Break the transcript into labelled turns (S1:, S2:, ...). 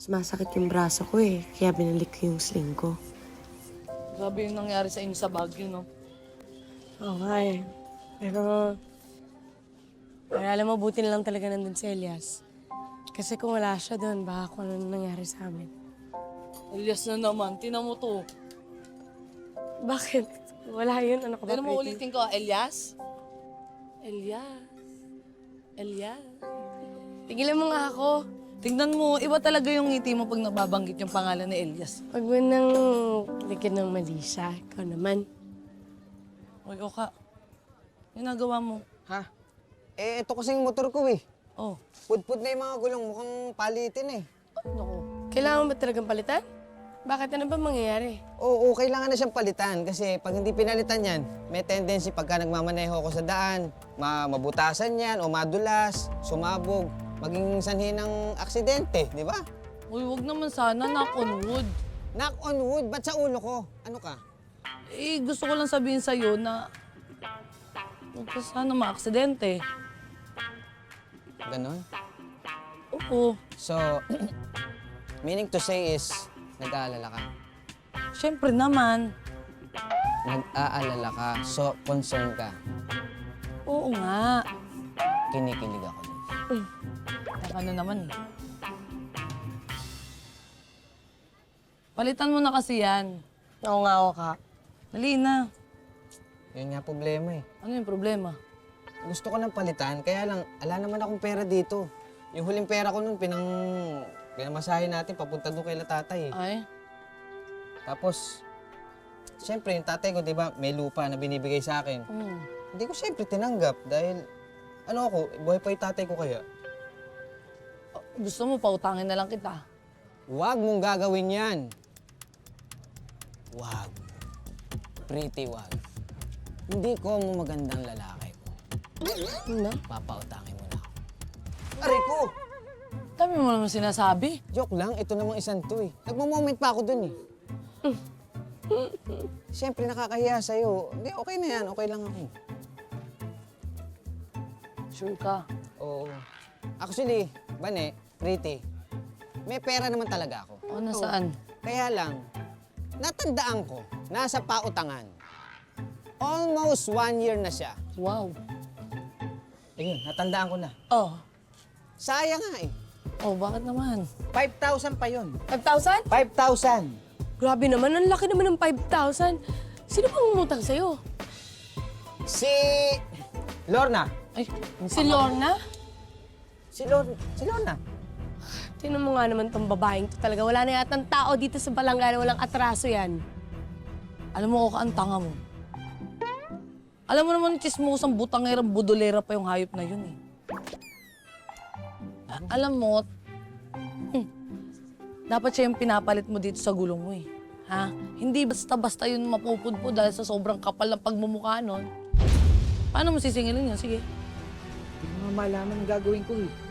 S1: Sumasakit yung braso ko eh, kaya binalik ko yung sling ko.
S2: Grabe yung nangyari sa inyo sa Baguio, no?
S1: Oo nga eh. Pero, alam mo, buti na lang talaga nandun si Elias. Kasi kung wala siya doon, baka kung ano nangyari sa amin.
S2: Elias na naman, tinan mo to.
S1: Bakit? Wala yun, ano ka ba?
S2: Ano mo
S1: Pretty?
S2: ulitin ko, Elias? Elias. Elias.
S1: Tigilan mo nga ako.
S2: Tingnan mo, iba talaga yung ngiti mo pag nababanggit yung pangalan ni Elias.
S1: Pag mo nang ligyan ng mali siya, ikaw naman.
S2: Uy, Oka. Yung nagawa mo.
S3: Ha? Eh, ito kasing motor ko eh.
S2: Oh,
S3: Pudpud na yung mga gulong, mukhang palitin eh.
S2: ay, naku.
S1: Kailangan mo ba talagang palitan? Bakit? Ano ba mangyayari?
S3: Oo, kailangan na siyang palitan kasi pag hindi pinalitan yan, may tendency pagka nagmamaneho ko sa daan, mabutasan yan o madulas, sumabog, maging sanhi ng aksidente, di ba?
S2: Uy, wag naman sana, knock on wood.
S3: Knock on wood, ba't sa ulo ko? Ano ka?
S2: Eh, gusto ko lang sabihin sa'yo na huwag ka sana maaksidente.
S3: Ganon?
S2: Oo.
S3: So, meaning to say is, nag-aalala ka.
S2: Siyempre naman.
S3: Nag-aalala ka, so concerned ka.
S2: Oo nga.
S3: Kinikilig ako dito.
S2: Ano naman eh. Palitan mo na kasi yan.
S1: Oo nga, ako ka.
S2: Dali na.
S3: Yun nga problema eh.
S2: Ano yung problema?
S3: Gusto ko ng palitan, kaya lang, ala naman akong pera dito. Yung huling pera ko nun, pinamasahin natin papunta doon kay tatay eh.
S2: Ay?
S3: Tapos, siyempre, yung tatay ko, di ba, may lupa na binibigay sa akin.
S2: Hmm.
S3: Hindi ko siyempre tinanggap dahil, ano ako, buhay pa yung tatay ko kaya.
S2: Gusto mo, pautangin na lang kita.
S3: Huwag mong gagawin yan. Huwag. Pretty wag. Hindi ko mo magandang lalaki ko.
S1: Ano?
S3: Papautangin mo na ako. Aray ko!
S2: Dami mo naman sinasabi.
S3: Joke lang, ito namang isang to eh. Nagmo-moment pa ako dun eh. Siyempre nakakahiya sa'yo. Hindi, okay na yan. Okay lang ako.
S2: Sure ka.
S3: Oo. Actually, Bane, Pretty, may pera naman talaga ako.
S2: O, nasaan?
S3: Kaya lang, natandaan ko, nasa pautangan. Almost 1 year na siya.
S2: Wow.
S3: Ayun, natandaan ko na.
S2: Oh.
S3: Sayang nga eh.
S2: Oh, bakit naman?
S3: 5,000 pa yun.
S1: 5,000?
S3: 5,000.
S1: Grabe naman, ang laki naman ng 5,000. Sino bang umutang sa'yo?
S3: Si Lorna.
S2: Ay,
S1: Si Lorna?
S3: Si Lorna.
S1: Tingnan mo nga naman tong babaeng to talaga. Wala na yatang tao dito sa Balanga na walang atraso yan.
S2: alam mo ko ang tanga mo. Alam mo naman, chismosang butangerang budolera pa yung hayop na yun eh. Alam mo, dapat siya yung pinapalit mo dito sa gulong mo eh. Ha? Hindi basta-basta yun mapupudpo dahil sa sobrang kapal ng pagmumukha nun. Paano mo sisingilin yun? Sige.
S4: Hindi ko nga malaman ang gagawin ko eh.